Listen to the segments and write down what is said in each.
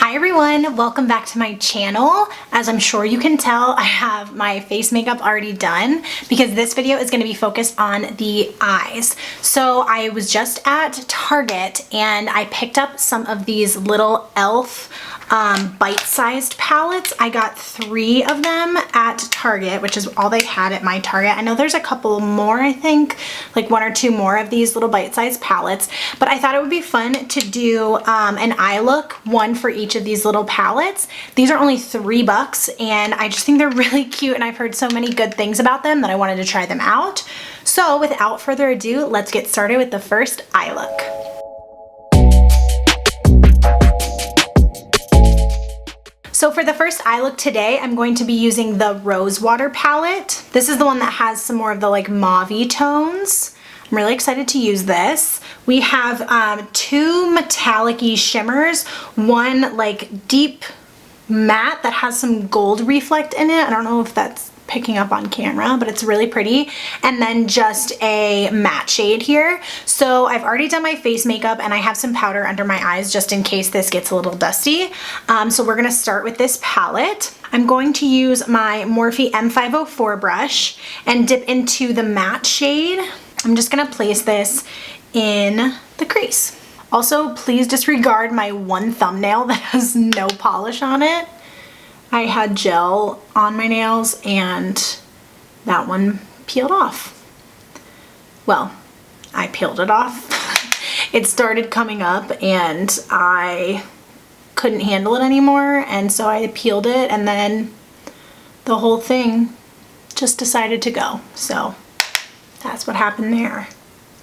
Hi everyone, welcome back to my channel. As I'm sure you can tell, I have my face makeup already done because this video is going to be focused on the eyes. So I was just at Target and I picked up some of these little e.l.f. Bite-sized palettes. I got 3 of them at Target, which is all they had at my Target. I know there's a couple more, I think, like 1 or 2 more of these little bite-sized palettes, but I thought it would be fun to do an eye look, one for each of these little palettes. These are only $3 and I just think they're really cute and I've heard so many good things about them that I wanted to try them out. So without further ado, let's get started with the first eye look. So for the first eye look today, I'm going to be using the Rose Water palette. This is the one that has some more of the like mauve-y tones. I'm really excited to use this. We have 2 metallic-y shimmers, one like deep matte that has some gold reflect in it. I don't know if that's picking up on camera, but it's really pretty. And then just a matte shade here. So I've already done my face makeup and I have some powder under my eyes just in case this gets a little dusty. So we're gonna start with this palette. I'm going to use my Morphe M504 brush and dip into the matte shade. I'm just gonna place this in the crease. Also, please disregard my one thumbnail that has no polish on it. I had gel on my nails and that one peeled off. Well, I peeled it off. It started coming up and I couldn't handle it anymore, and so I peeled it and then the whole thing just decided to go. So that's what happened there.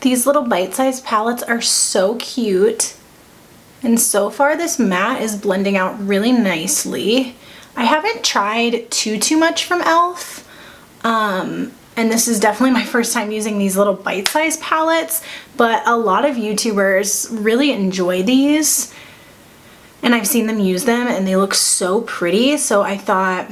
These little bite-sized palettes are so cute, and so far this matte is blending out really nicely. I haven't tried too much from e.l.f. And this is definitely my first time using these little bite-sized palettes, but a lot of YouTubers really enjoy these and I've seen them use them and they look so pretty, so I thought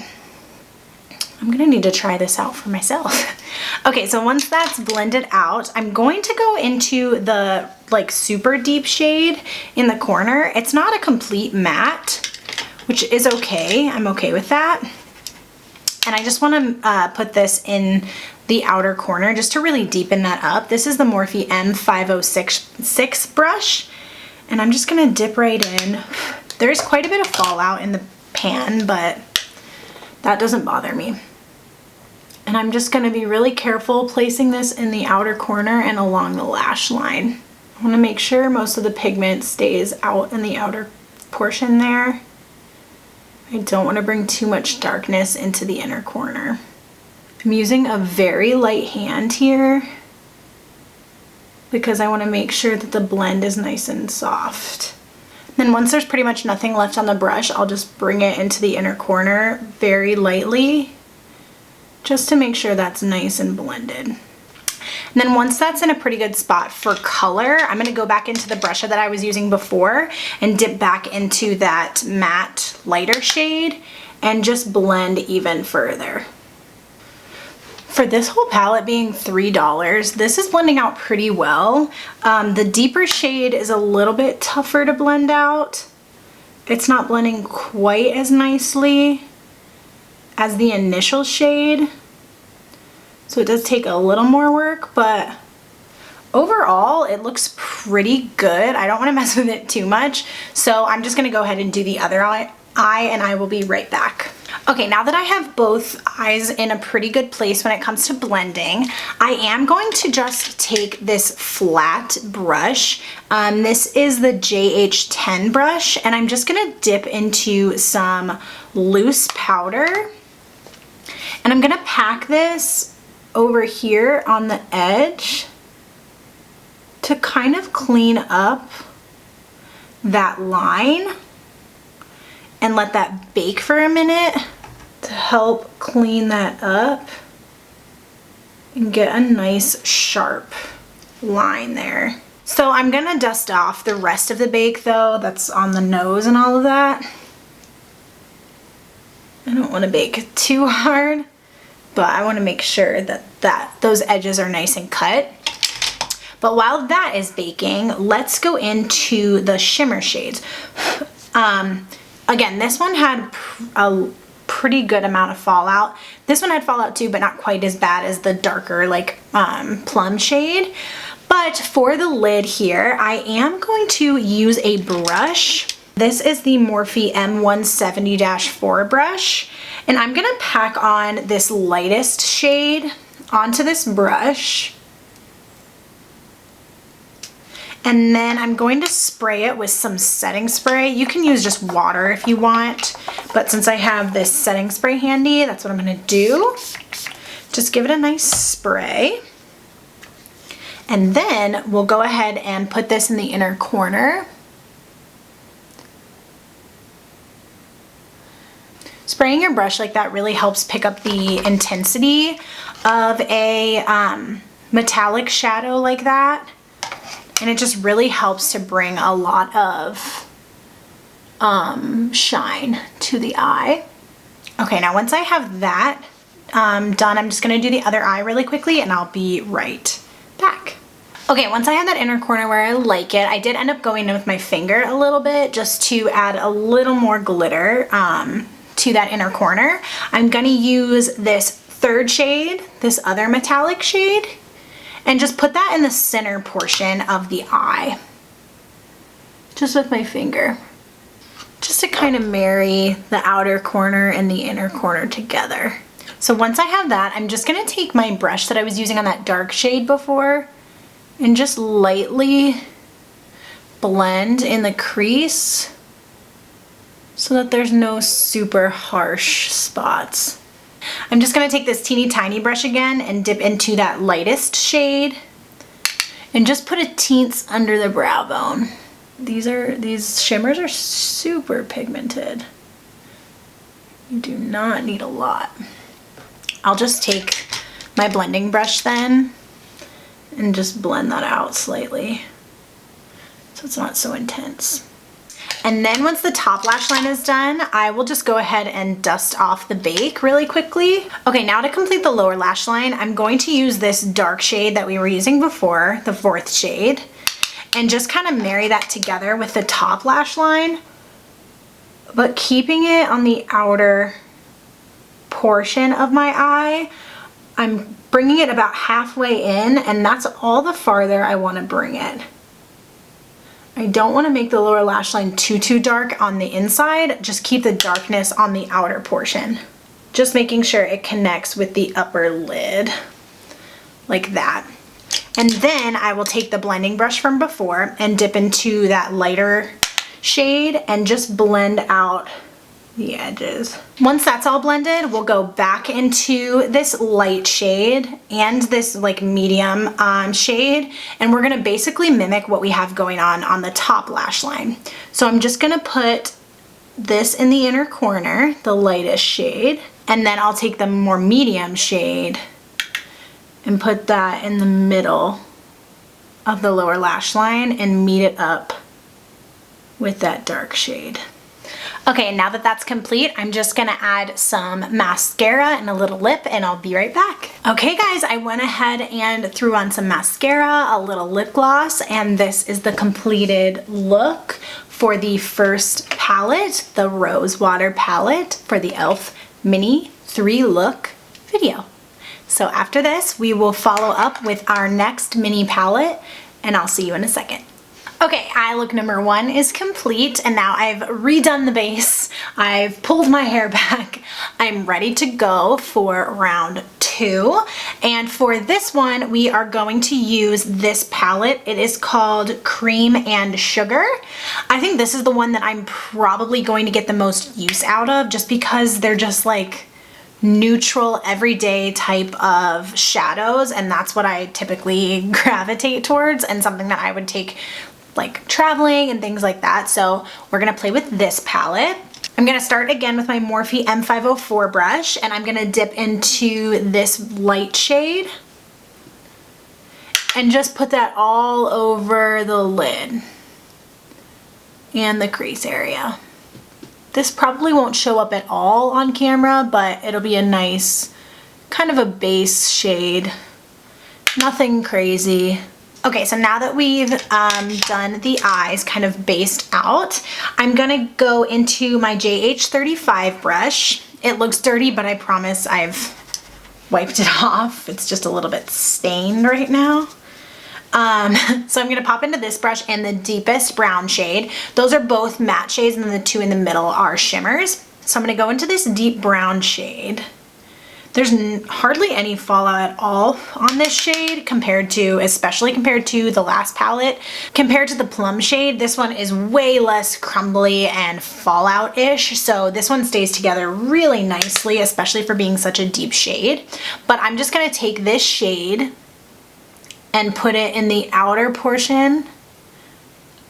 I'm gonna need to try this out for myself. Okay, so once that's blended out, I'm going to go into the like super deep shade in the corner. It's not a complete matte, which is okay. I'm okay with that. And I just want to put this in the outer corner just to really deepen that up. This is the Morphe M506 brush, and I'm just going to dip right in. There's quite a bit of fallout in the pan, but that doesn't bother me. And I'm just going to be really careful placing this in the outer corner and along the lash line. I want to make sure most of the pigment stays out in the outer portion there. I don't want to bring too much darkness into the inner corner. I'm using a very light hand here because I want to make sure that the blend is nice and soft. Then once there's pretty much nothing left on the brush, I'll just bring it into the inner corner very lightly just to make sure that's nice and blended. And then once that's in a pretty good spot for color, I'm going to go back into the brush that I was using before and dip back into that matte lighter shade and just blend even further. For this whole palette being $3, this is blending out pretty well. The deeper shade is a little bit tougher to blend out. It's not blending quite as nicely as the initial shade. So it does take a little more work, but overall it looks pretty good. I don't want to mess with it too much, so I'm just going to go ahead and do the other eye and I will be right back. Okay, now that I have both eyes in a pretty good place when it comes to blending, I am going to just take this flat brush. This is the JH10 brush, and I'm just going to dip into some loose powder. And I'm going to pack this over here on the edge to kind of clean up that line and let that bake for a minute to help clean that up and get a nice sharp line there. So I'm gonna dust off the rest of the bake though, that's on the nose and all of that. I don't want to bake too hard, but I want to make sure that those edges are nice and cut. But while that is baking, let's go into the shimmer shades. Again, this one had a pretty good amount of fallout. This one had fallout too, but not quite as bad as the darker like plum shade. But for the lid here, I am going to use a brush. This is the Morphe M170-4 brush, and I'm gonna pack on this lightest shade onto this brush. And then I'm going to spray it with some setting spray. You can use just water if you want, but since I have this setting spray handy, that's what I'm gonna do. Just give it a nice spray. And then we'll go ahead and put this in the inner corner. Spraying your brush like that really helps pick up the intensity of a metallic shadow like that. And it just really helps to bring a lot of shine to the eye. Okay, now once I have that done, I'm just gonna do the other eye really quickly and I'll be right back. Okay, once I have that inner corner where I like it, I did end up going in with my finger a little bit just to add a little more glitter to that inner corner. I'm gonna use this third shade, this other metallic shade, and just put that in the center portion of the eye. Just with my finger. Just to kind of marry the outer corner and the inner corner together. So once I have that, I'm just gonna take my brush that I was using on that dark shade before and just lightly blend in the crease so that there's no super harsh spots. I'm just gonna take this teeny tiny brush again and dip into that lightest shade and just put a teens under the brow bone. These shimmers are super pigmented. You do not need a lot. I'll just take my blending brush then and just blend that out slightly so it's not so intense. And then once the top lash line is done, I will just go ahead and dust off the bake really quickly. Okay, now to complete the lower lash line, I'm going to use this dark shade that we were using before, the fourth shade, and just kind of marry that together with the top lash line, but keeping it on the outer portion of my eye. I'm bringing it about halfway in, and that's all the farther I want to bring it. I don't want to make the lower lash line too dark on the inside, just keep the darkness on the outer portion. Just making sure it connects with the upper lid, like that. And then I will take the blending brush from before and dip into that lighter shade and just blend out the edges. Once that's all blended, we'll go back into this light shade and this like medium shade, and we're gonna basically mimic what we have going on the top lash line. So I'm just gonna put this in the inner corner, the lightest shade, and then I'll take the more medium shade and put that in the middle of the lower lash line and meet it up with that dark shade. Okay, now that that's complete, I'm just gonna add some mascara and a little lip and I'll be right back. Okay guys, I went ahead and threw on some mascara, a little lip gloss, and this is the completed look for the first palette, the Rose Water palette for the e.l.f. Mini 3-look video. So after this, we will follow up with our next mini palette and I'll see you in a second. Okay, eye look number 1 is complete, and now I've redone the base. I've pulled my hair back. I'm ready to go for round 2. And for this one, we are going to use this palette. It is called Cream and Sugar. I think this is the one that I'm probably going to get the most use out of, just because they're just like neutral, everyday type of shadows, and that's what I typically gravitate towards, and something that I would take like traveling and things like that. So we're gonna play with this palette. I'm gonna start again with my Morphe M504 brush, and I'm gonna dip into this light shade and just put that all over the lid and the crease area. This probably won't show up at all on camera, but it'll be a nice kind of a base shade. Nothing crazy. Okay, so now that we've done the eyes kind of based out, I'm gonna go into my JH35 brush. It looks dirty, but I promise I've wiped it off. It's just a little bit stained right now. So I'm gonna pop into this brush and the deepest brown shade. Those are both matte shades, and then the two in the middle are shimmers. So I'm gonna go into this deep brown shade. There's hardly any fallout at all on this shade especially compared to the last palette. Compared to the plum shade, this one is way less crumbly and fallout-ish. So this one stays together really nicely, especially for being such a deep shade. But I'm just gonna take this shade and put it in the outer portion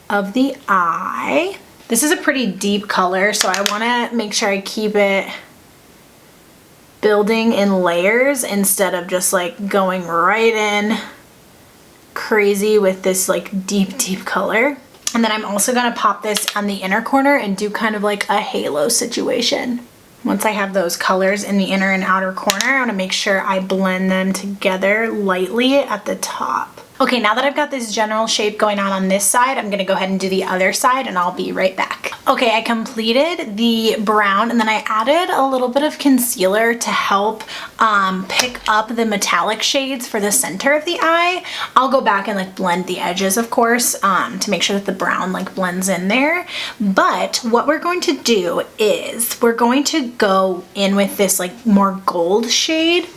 of the eye. This is a pretty deep color, so I wanna make sure I keep it building in layers instead of just like going right in crazy with this like deep color. And then I'm also gonna pop this on the inner corner and do kind of like a halo situation. Once I have those colors in the inner and outer corner, I want to make sure I blend them together lightly at the top. Okay, now that I've got this general shape going on this side, I'm gonna go ahead and do the other side and I'll be right back. Okay, I completed the brown and then I added a little bit of concealer to help pick up the metallic shades for the center of the eye. I'll go back and like blend the edges, of course, to make sure that the brown like blends in there. But what we're going to do is we're going to go in with this like more gold shade.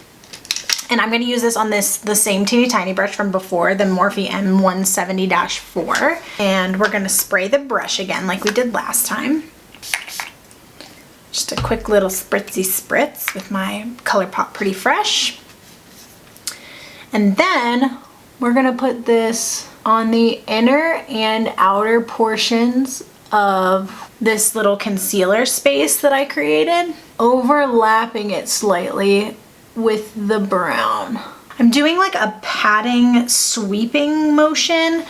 And I'm gonna use this on the same teeny tiny brush from before, the Morphe M170-4. And we're gonna spray the brush again like we did last time. Just a quick little spritzy spritz with my ColourPop Pretty Fresh. And then we're gonna put this on the inner and outer portions of this little concealer space that I created, overlapping it slightly with the brown. I'm doing like a patting, sweeping motion.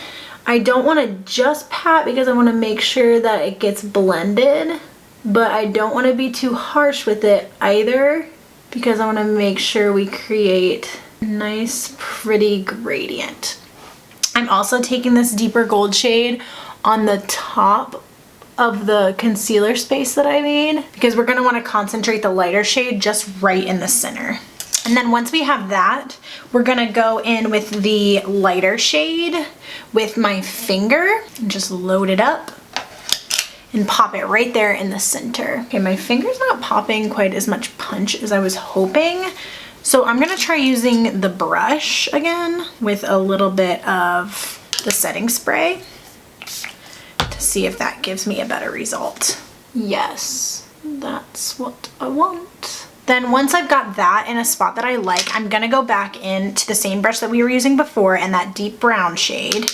I don't want to just pat because I want to make sure that it gets blended, but I don't want to be too harsh with it either because I want to make sure we create a nice, pretty gradient. I'm also taking this deeper gold shade on the top of the concealer space that I made because we're going to want to concentrate the lighter shade just right in the center. And then once we have that, we're gonna go in with the lighter shade with my finger and just load it up and pop it right there in the center. Okay, my finger's not popping quite as much punch as I was hoping. So I'm gonna try using the brush again with a little bit of the setting spray to see if that gives me a better result. Yes, that's what I want. Then once I've got that in a spot that I like, I'm gonna go back into the same brush that we were using before and that deep brown shade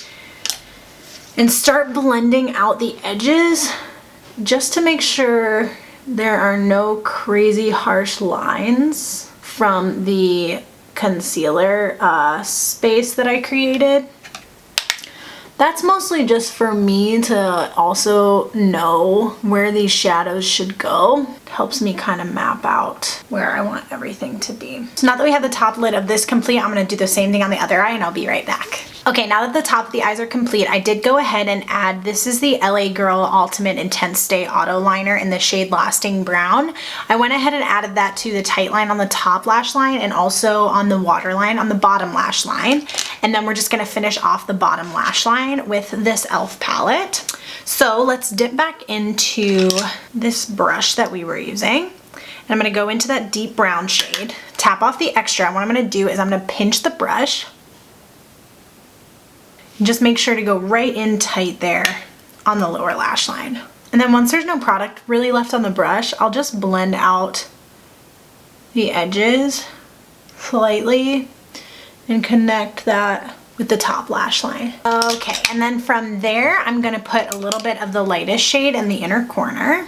and start blending out the edges just to make sure there are no crazy harsh lines from the concealer space that I created. That's mostly just for me to also know where these shadows should go. It helps me kind of map out where I want everything to be. So now that we have the top lid of this complete, I'm gonna do the same thing on the other eye and I'll be right back. Okay, now that the top of the eyes are complete, I did go ahead and add, this is the LA Girl Ultimate Intense Stay Auto Liner in the shade Lasting Brown. I went ahead and added that to the tight line on the top lash line and also on the waterline on the bottom lash line. And then we're just gonna finish off the bottom lash line with this e.l.f. palette. So let's dip back into this brush that we were using. And I'm gonna go into that deep brown shade, tap off the extra, and what I'm gonna do is I'm gonna pinch the brush. Just make sure to go right in tight there on the lower lash line. And then once there's no product really left on the brush, I'll just blend out the edges slightly and connect that with the top lash line. Okay, and then from there, I'm gonna put a little bit of the lightest shade in the inner corner.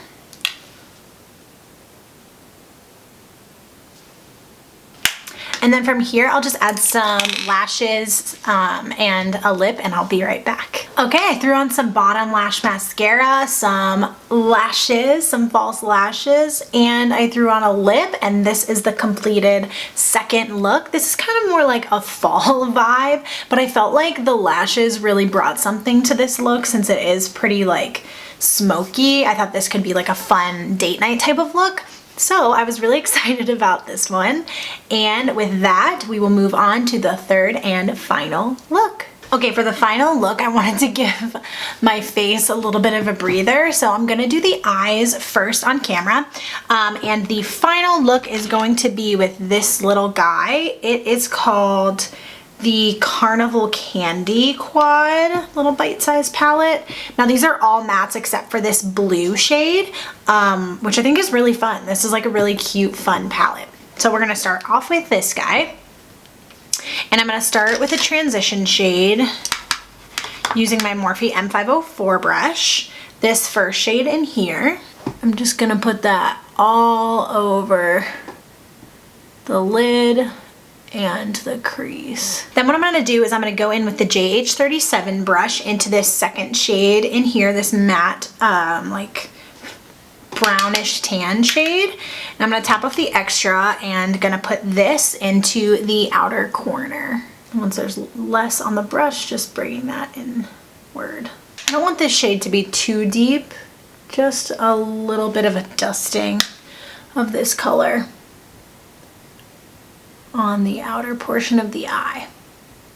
And then from here, I'll just add some lashes and a lip, and I'll be right back. Okay, I threw on some bottom lash mascara, some lashes, some false lashes, and I threw on a lip, and this is the completed second look. This is kind of more like a fall vibe, but I felt like the lashes really brought something to this look since it is pretty like smoky. I thought this could be like a fun date night type of look. So I was really excited about this one. And with that, we will move on to the third and final look. Okay, for the final look, I wanted to give my face a little bit of a breather. So I'm gonna do the eyes first on camera. And the final look is going to be with this little guy. It is called the Carnival Candy Quad little bite-sized palette. Now these are all mattes except for this blue shade, which I think is really fun. This is like a really cute, fun palette. So we're gonna start off with this guy. And I'm gonna start with a transition shade using my Morphe M504 brush. This first shade in here. I'm just gonna put that all over the lid and the crease. Then what I'm gonna do is I'm gonna go in with the JH37 brush into this second shade in here, this matte like brownish tan shade. And I'm gonna tap off the extra and gonna put this into the outer corner. Once there's less on the brush, just bringing that inward. I don't want this shade to be too deep, just a little bit of a dusting of this color on the outer portion of the eye.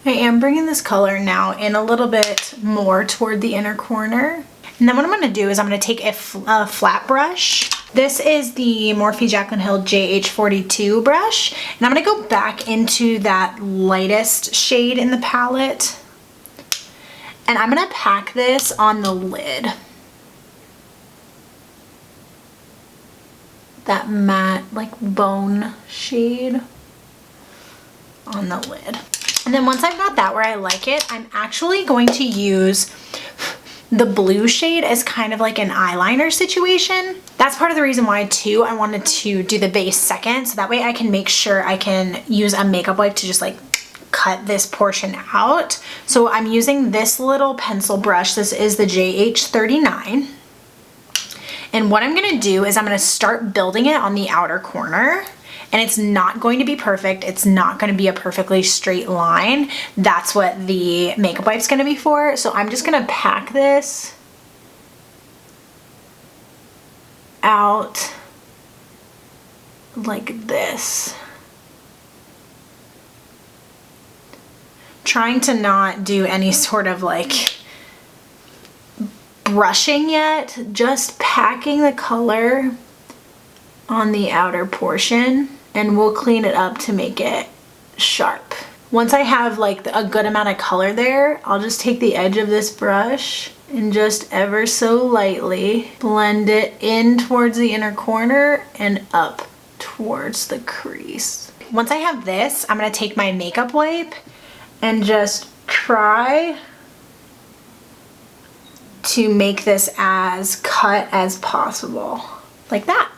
I am bringing this color now in a little bit more toward the inner corner. And then what I'm gonna do is I'm gonna take a flat brush. This is the Morphe Jaclyn Hill JH42 brush. And I'm gonna go back into that lightest shade in the palette. And I'm gonna pack this on the lid. That matte, like bone shade on the lid. And then once I've got that where I like it, I'm actually going to use the blue shade as kind of like an eyeliner situation. That's part of the reason why too I wanted to do the base second, so that way I can make sure I can use a makeup wipe to just like cut this portion out. So I'm using this little pencil brush. This is the JH39. And what I'm gonna do is I'm gonna start building it on the outer corner. And it's not going to be perfect. It's not going to be a perfectly straight line. That's what the makeup wipe's going to be for. So I'm just going to pack this out like this. Trying to not do any sort of like brushing yet. Just packing the color on the outer portion, and we'll clean it up to make it sharp. Once I have like a good amount of color there, I'll just take the edge of this brush and just ever so lightly blend it in towards the inner corner and up towards the crease. Once I have this, I'm gonna take my makeup wipe and just try to make this as cut as possible, like that.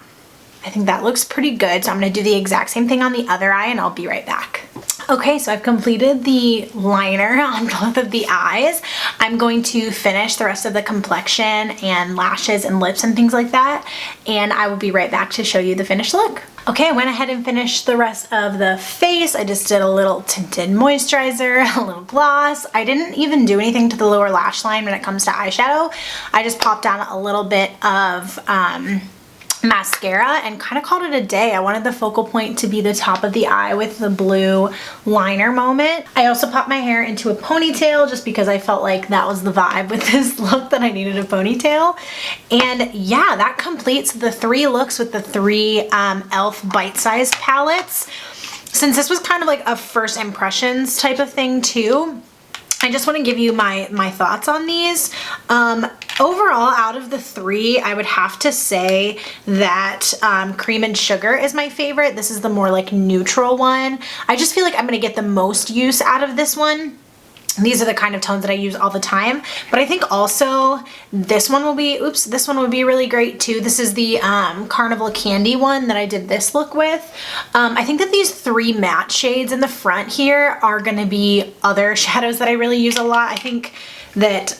I think that looks pretty good, so I'm gonna do the exact same thing on the other eye and I'll be right back. Okay, so I've completed the liner on both of the eyes. I'm going to finish the rest of the complexion and lashes and lips and things like that, and I will be right back to show you the finished look. Okay, I went ahead and finished the rest of the face. I just did a little tinted moisturizer, a little gloss. I didn't even do anything to the lower lash line when it comes to eyeshadow. I just popped on a little bit of mascara and kind of called it a day. I wanted the focal point to be the top of the eye with the blue liner moment. I also popped my hair into a ponytail just because I felt like that was the vibe with this look, that I needed a ponytail. And yeah, that completes the 3 looks with the 3 e.l.f. bite-sized palettes. Since this was kind of like a first impressions type of thing too, I just want to give you my thoughts on these. Overall, out of the 3, I would have to say that Cream and Sugar is my favorite. This is the more like neutral one. I just feel like I'm going to get the most use out of this one. These are the kind of tones that I use all the time, but I think also this one will be, this one would be really great too. This is the Carnival Candy one that I did this look with. I think that these 3 matte shades in the front here are gonna be other shadows that I really use a lot. I think that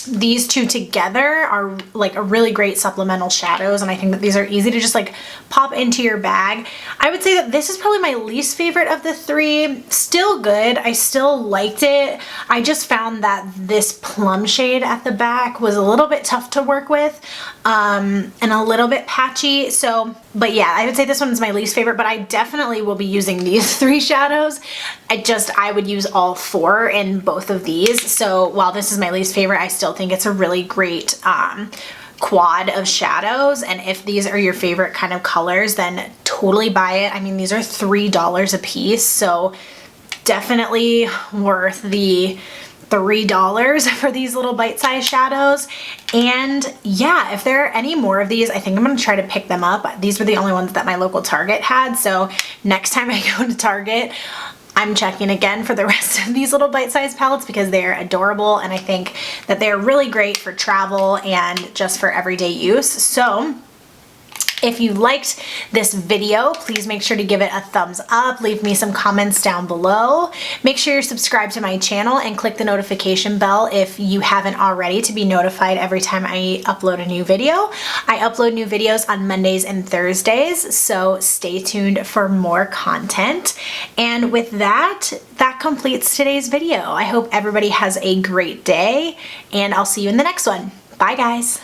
these 2 together are like a really great supplemental shadows, and I think that these are easy to just like pop into your bag. I would say that this is probably my least favorite of the 3. Still good, I still liked it. I just found that this plum shade at the back was a little bit tough to work with, and a little bit patchy. So, but yeah, I would say this one is my least favorite, but I definitely will be using these 3 shadows. I would use all 4 in both of these. So while this is my least favorite, I still think it's a really great quad of shadows, and if these are your favorite kind of colors, then totally buy it. I mean, these are $3 a piece, so definitely worth the $3 for these little bite-sized shadows. And yeah, if there are any more of these, I think I'm gonna try to pick them up. These were the only ones that my local Target had, so next time I go to Target, I'm checking again for the rest of these little bite-sized palettes because they're adorable, and I think that they're really great for travel and just for everyday use. So if you liked this video, please make sure to give it a thumbs up. Leave me some comments down below. Make sure you're subscribed to my channel and click the notification bell if you haven't already to be notified every time I upload a new video. I upload new videos on Mondays and Thursdays, so stay tuned for more content. And with that, that completes today's video. I hope everybody has a great day, and I'll see you in the next one. Bye, guys.